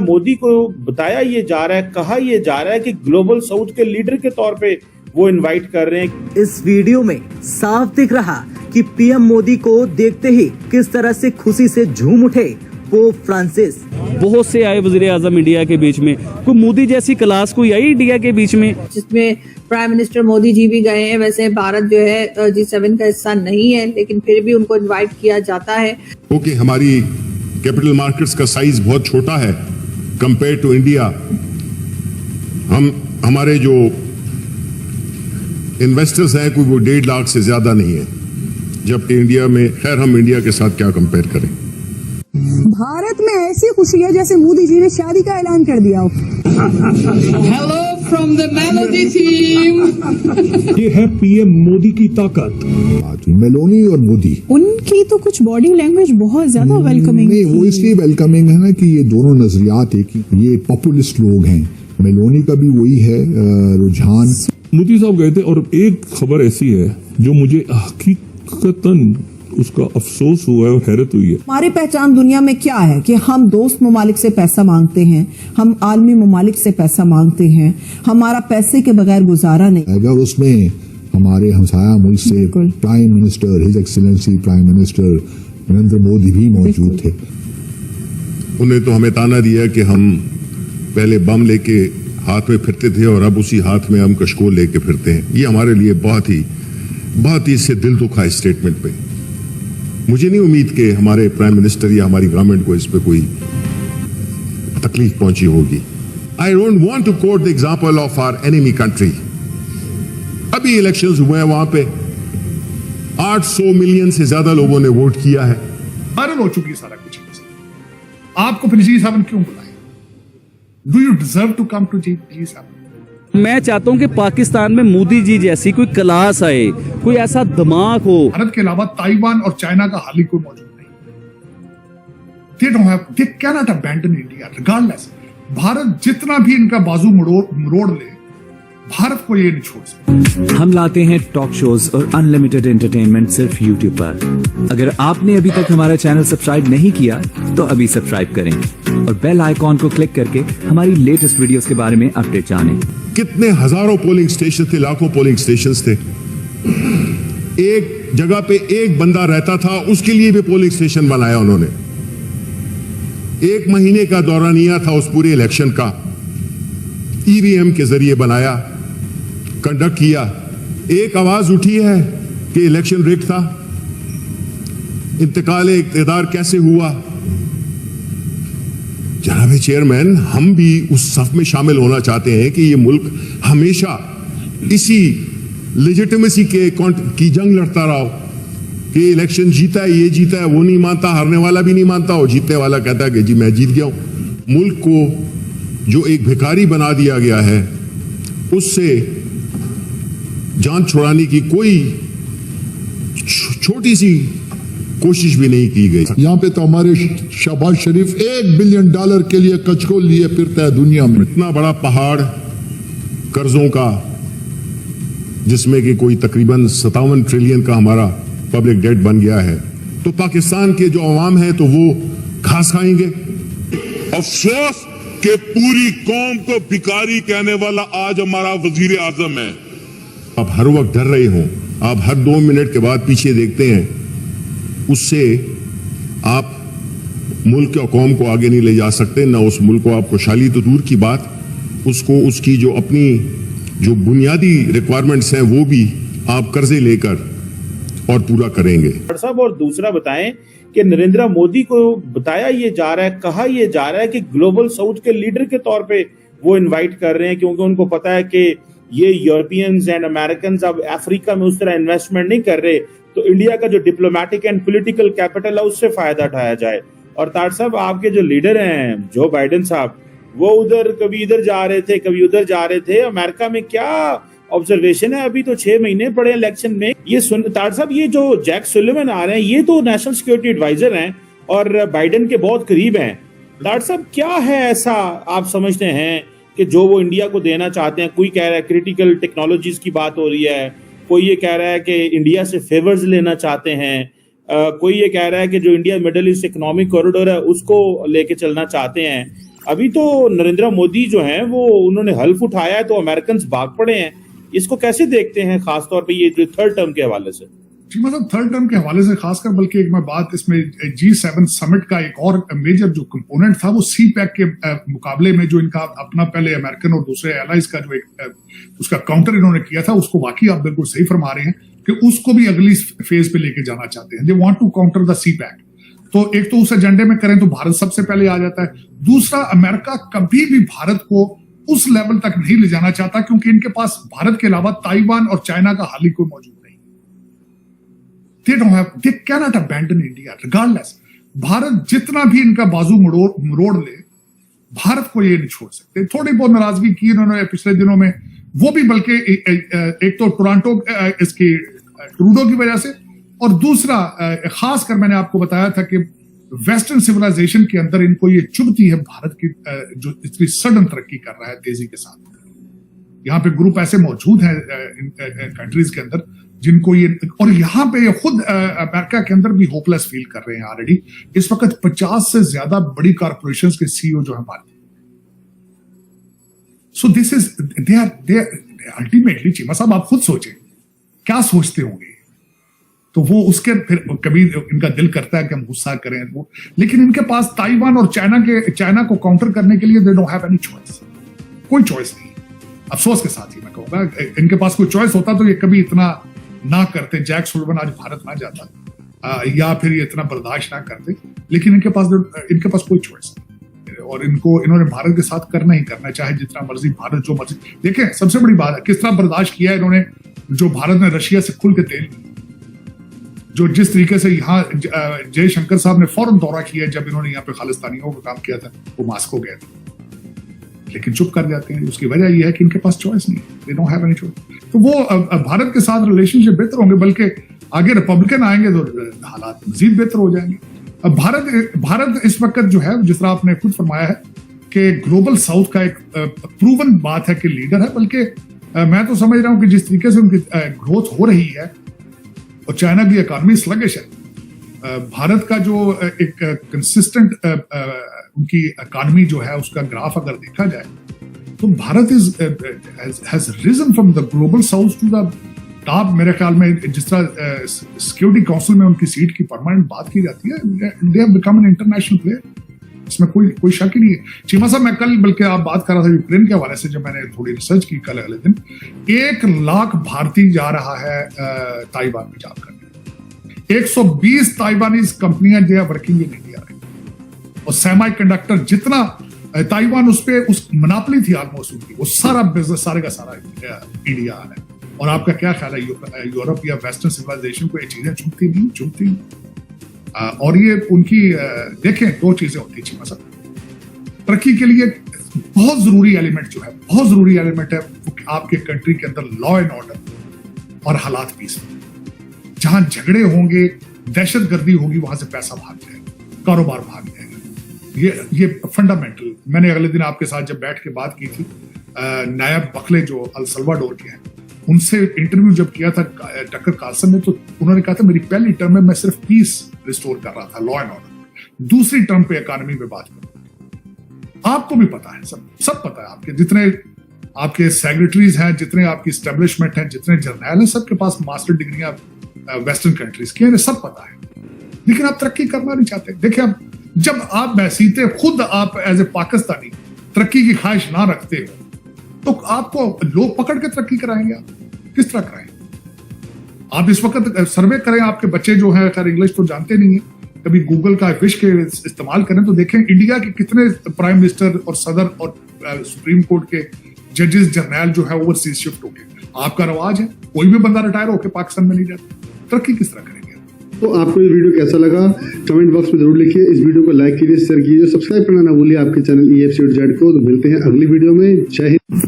मोदी को बताया ये जा रहा है, कहा ये जा रहा है कि ग्लोबल साउथ के लीडर के तौर पे वो इनवाइट कर रहे हैं। इस वीडियो में साफ दिख रहा कि पीएम मोदी को देखते ही किस तरह से खुशी से झूम उठे पोप फ्रांसिस। बहुत से आए वज़ीर आज़म इंडिया के बीच में, कोई मोदी जैसी क्लास कोई आई इंडिया के बीच में, जिसमें प्राइम मिनिस्टर मोदी जी भी गए हैं। वैसे भारत जो है G7 का हिस्सा नहीं है, लेकिन फिर भी उनको इनवाइट किया जाता है। क्योंकि हमारी कैपिटल मार्केट्स का साइज बहुत छोटा है कंपेयर टू इंडिया। हमारे जो इन्वेस्टर्स हैं कोई वो 1.5 लाख से ज्यादा नहीं है, जबकि इंडिया में, खैर हम इंडिया के साथ क्या कंपेयर करें। भारत में ऐसी खुशी है जैसे मोदी जी ने शादी का ऐलान कर दिया हो। Hello from the melody team. ये है पीएम मोदी की ताकत। मेलोनी और मोदी, उनकी तो कुछ बॉडी लैंग्वेज बहुत ज्यादा वेलकमिंग नहीं, वो इसलिए वेलकमिंग है ना कि ये दोनों नजरियात एक ही, ये पॉपुलिस्ट लोग हैं। मेलोनी का भी वही है रुझान। मोदी साहब गए थे और एक खबर ऐसी है जो मुझे हकीकतन उसका अफसोस हुआ है और हैरत हुई है। हमारी पहचान दुनिया में क्या है कि हम दोस्त ममालिक से पैसा मांगते हैं, हम आलमी ममालिक से पैसा मांगते हैं, हमारा पैसे के बगैर गुजारा नहीं। अगर उसमें हमारे हमसाया मुल्क से prime minister, his excellency prime minister Narendra Modi भी मौजूद थे। उन्हें तो हमें ताना दिया कि हम पहले बम लेके हाथ में फिरते थे और अब उसी हाथ में हम कशकोल लेके फिरते हैं। ये हमारे लिए बहुत ही इससे दिल दुखा स्टेटमेंट पे। मुझे नहीं उम्मीद कि हमारे प्राइम मिनिस्टर या हमारी गवर्नमेंट को इस पे कोई तकलीफ पहुंची होगी। I don't want to quote the example of our enemy country. अभी इलेक्शंस हुए हैं, वहां पे 800 मिलियन से ज्यादा लोगों ने वोट किया है। वायरल हो चुकी है सारा कुछ। आपको फिर G7 क्यों बुलाया? Do you deserve to come to G7? मैं चाहता हूं कि पाकिस्तान में मोदी जी जैसी कोई क्लास आए, कोई ऐसा दिमाग हो। भारत के अलावा ताइवान और चाइना का हाल ही कोई मौजूद नहीं। they cannot abandon India regardless। Bharat जितना भी इनका बाजू मरोड़ ले, भारत को ये नहीं छोड़ सकते। हम लाते हैं टॉक शोज और अनलिमिटेड एंटरटेनमेंट सिर्फ YouTube पर। अगर आपने अभी तक हमारा चैनल सब्सक्राइब नहीं किया तो अभी सब्सक्राइब करें और बेल आइकॉन को क्लिक करके हमारी लेटेस्ट वीडियोस के बारे में अपडेट जानें। कितने हजारों पोलिंग स्टेशन थे, लाखों पोलिंग स्टेशंस थे। एक जगह पे एक बंदा रहता था, उसके लिए भी पोलिंग स्टेशन बनाया उन्होंने। 1 महीने का दौरानिया था उस पूरे इलेक्शन का, EVM के जरिए बनाया, कंडक्ट किया। एक आवाज उठी है कि इलेक्शन रिग था। इंतकाल इक़्तिदार कैसे हुआ? जनाब चेयरमैन, हम भी उस सफ में शामिल होना चाहते हैं कि ये मुल्क हमेशा इसी लेजिटिमेसी की जंग लड़ता रहा हो कि इलेक्शन जीता है, ये जीता है, वो नहीं मानता, हारने वाला भी नहीं मानता, और जीतने वाला कहता है कि जी मैं जीत गया हूं। मुल्क को जो एक भिखारी बना दिया गया है, उससे जान छुड़ाने की कोई छोटी सी कोशिश भी नहीं की गई। यहाँ पे तो हमारे शहबाज शरीफ $1 बिलियन के लिए कचकोल लिए फिरता है दुनिया में। इतना बड़ा पहाड़ कर्जों का, जिसमें कि कोई तकरीबन 57 ट्रिलियन का हमारा पब्लिक डेट बन गया है, तो पाकिस्तान के जो अवाम है तो वो घास खाएंगे। अफसोस कि पूरी कौम को भिखारी कहने वाला आज हमारा वजीर आजम है। आप हर वक्त डर रहे हो, आप हर 2 मिनट के बाद पीछे देखते हैं, उससे आप मुल्क और कौम को आगे नहीं ले जा सकते। ना उस मुल्क को आप खुशहाली तो दूर की बात, उसको उसकी जो अपनी जो बुनियादी रिक्वायरमेंट्स हैं वो भी आप कर्जे लेकर और पूरा करेंगे। साहब, और दूसरा बताएं कि नरेंद्र मोदी को बताया ये जा रहा है, कहा ये जा रहा है कि ग्लोबल साउथ के लीडर के तौर पे वो इनवाइट कर रहे हैं, क्योंकि उनको पता है कि ये यूरोपियंस एंड अमेरिकन अब अफ्रीका में उस तरह इन्वेस्टमेंट नहीं कर रहे, तो इंडिया का जो डिप्लोमेटिक एंड पॉलिटिकल कैपिटल है उससे फायदा उठाया जाए। और तार साहब, आपके जो लीडर हैं जो बाइडेन साहब, वो उधर कभी इधर जा रहे थे, कभी उधर जा रहे थे। अमेरिका में क्या ऑब्जर्वेशन है? अभी तो 6 महीने पड़े इलेक्शन में। ये तार साहब, ये जो जैक सुलिवन आ रहे हैं, ये तो नेशनल सिक्योरिटी एडवाइजर हैं और बाइडेन के बहुत करीब हैं। तार साहब, क्या है ऐसा आप समझते हैं कि जो वो इंडिया को देना चाहते हैं? कोई कह रहा है क्रिटिकल टेक्नोलॉजीज की बात हो रही है, कोई ये कह रहा है कि इंडिया से फेवर्स लेना चाहते हैं, कोई ये कह रहा है कि जो India middle east economic corridor है उसको लेके चलना चाहते हैं। अभी तो नरेंद्र मोदी जो हैं वो उन्होंने हल्फ उठाया है तो अमेरिकन भाग पड़े हैं, इसको कैसे देखते हैं खासतौर पे ये जो थर्ड टर्म के हवाले से? जी मतलब थर्ड टर्म के हवाले से खासकर, बल्कि एक मैं बात इसमें G7 समिट का एक और मेजर जो कंपोनेंट था वो CPEC के मुकाबले में जो इनका अपना पहले अमेरिकन और दूसरे एलाइज का जो एक उसका काउंटर इन्होंने किया था, उसको वाकई आप बिल्कुल सही फरमा रहे हैं कि उसको भी अगली फेज पे लेके जाना चाहते हैं। They want to counter the CPEC। तो एक तो उस एजेंडे में करें तो भारत सबसे पहले आ जाता है। दूसरा, अमेरिका कभी भी भारत को उस लेवल तक नहीं ले जाना चाहता क्योंकि इनके पास भारत के अलावा ताइवान और चाइना का हाल ही कोई मौजूद नहीं। They cannot abandon India regardless। Bharat जितना भी इनका बाजू मरोड़ ले, भारत को ये नहीं छोड़ सकते। थोड़ी बहुत नाराजगी की इन्होंने पिछले दिनों में, वो भी बल्कि एक तो टोरंटो इसकी ट्रूडो की वजह से, और दूसरा खासकर मैंने आपको बताया था कि वेस्टर्न सिविलाइजेशन के अंदर इनको ये चुभती है भारत की जो इतनी सडन तरक्की कर रहा है तेजी के साथ। यहाँ पे ग्रुप ऐसे मौजूद हैं कंट्रीज के अंदर जिनको ये, और यहाँ पे ये खुद अमेरिका के अंदर भी होपलेस फील कर रहे हैं ऑलरेडी। इस वक्त 50 से ज्यादा बड़ी कॉर्पोरेशंस के CEO जो है भारतीय। So this is they are ultimately, Cheema साहब आप खुद सोचें क्या सोचते होंगे। तो वो उसके फिर कभी इनका दिल करता है कि हम गुस्सा करें वो, लेकिन इनके पास ताइवान और चाइना को काउंटर करने के लिए they don't have any choice, कोई चॉइस नहीं। अफसोस के साथ ही मैं कहूंगा, इनके पास कोई चॉइस होता तो ये कभी इतना ना करते, जैक सुलिवान आज भारत ना जाता, या फिर ये इतना बर्दाश्त ना करते। लेकिन इनके पास कोई चॉइस नहीं, और इन्होंने भारत के साथ करना ही करना है, चाहे जितना मर्जी भारत जो मर्जी। देखें सबसे बड़ी बात है किस तरह बर्दाश्त किया है इन्होंने, जो भारत ने रशिया से खुल के तेल, जो जिस तरीके से यहाँ जयशंकर साहब ने फौरन दौरा किया जब इन्होंने यहाँ पे खालिस्तानियों का काम किया था, वो मास्को गए थे, लेकिन चुप कर जाते हैं। उसकी वजह यह है कि इनके पास चॉइस नहीं, they don't have any choice. तो वो भारत के साथ रिलेशनशिप बेहतर होंगे, बल्कि आगे रिपब्लिकन आएंगे तो हालात मजीद बेहतर हो जाएंगे। अब भारत इस वक्त जो है, जिस तरह आपने खुद फरमाया है कि ग्लोबल साउथ का एक प्रूवन बात है कि लीडर है, बल्कि मैं तो समझ रहा हूं कि जिस तरीके से उनकी ग्रोथ हो रही है और चाइना की इकॉनमी स्लगिश है, भारत का जो एक कंसिस्टेंट उनकी इकॉनमी जो है उसका ग्राफ अगर देखा जाए तो Bharat has risen from the global south to the top. मेरे ख्याल में जिस तरह सिक्योरिटी काउंसिल में उनकी सीट की परमानेंट बात की जाती है, they have become an international player, इसमें कोई शक ही नहीं है। चीमा साहब, मैं कल बल्कि आप बात कर रहा था यूक्रेन के हवाले से, जब मैंने थोड़ी रिसर्च की कल अगले दिन, 1 लाख भारतीय जा रहा है ताइवान में जॉब करने। 120 ताइवानीज कंपनियां जो है वर्किंग इन इंडिया रही, और सेमी कंडक्टर जितना ताइवान उस मोनोपोली थी ऑलमोस्ट उनकी, वो सारा बिजनेस सारे का सारा इंडिया है। और आपका क्या ख्याल है, यूरोप या वेस्टर्न सिविलाइजेशन को ये चीजें चुभती? और ये उनकी देखें, 2 चीजें होती है चीमा साहब तरक्की के लिए। बहुत जरूरी एलिमेंट जो है, बहुत जरूरी एलिमेंट है आपके कंट्री के अंदर लॉ एंड ऑर्डर और हालात पीसफुल। जहां झगड़े होंगे, दहशतगर्दी होगी, वहां से पैसा भाग जाएगा, कारोबार भाग जाएगा। ये फंडामेंटल। मैंने अगले दिन आपके साथ जब बैठ के बात की थी, नायब बखले जो अल सल्वाडोर के हैं, उनसे इंटरव्यू जब किया था टक्कर कार्लसन ने, तो उन्होंने कहा था मेरी पहली टर्म में मैं सिर्फ पीस रिस्टोर कर रहा था, लॉ एंड ऑर्डर। दूसरी टर्म पे इकोनॉमी में बात करूं। आपको भी पता है, सब पता है, आपके जितने आपके सेक्रेटरीज हैं, जितने आपकी स्टैब्लिशमेंट हैं, जितने जर्नल हैं, सबके पास मास्टर डिग्रियां वेस्टर्न कंट्रीज की हैं, सब पता है। लेकिन आप तरक्की करना नहीं चाहते। देखिए, अब जब आप बहसीते खुद आप एज ए पाकिस्तानी तरक्की की ख्वाहिश ना रखते हो, तो आपको लोग पकड़ के तरक्की कराएंगे। आप किस तरह कराएंगे? आप इस वक्त सर्वे करें, आपके बच्चे जो है, खैर इंग्लिश तो जानते नहीं है, कभी गूगल का विश के इस्तेमाल करें तो देखें इंडिया के कितने प्राइम मिनिस्टर और सदर और सुप्रीम कोर्ट के जजेस जर्नल जो है ओवरसीज शिफ्ट हो गए। आपका रवाज है, कोई भी बंदा रिटायर होकर पाकिस्तान में नहीं जाता। तरक्की किस तरह करेंगे? तो आपको ये वीडियो कैसा लगा कमेंट बॉक्स में जरूर लिखिए। इस वीडियो को लाइक कीजिए, शेयर कीजिए, सब्सक्राइब करना ना भूलिए आपके चैनल EFC.Z को। तो मिलते हैं अगली वीडियो में। जय हिंद।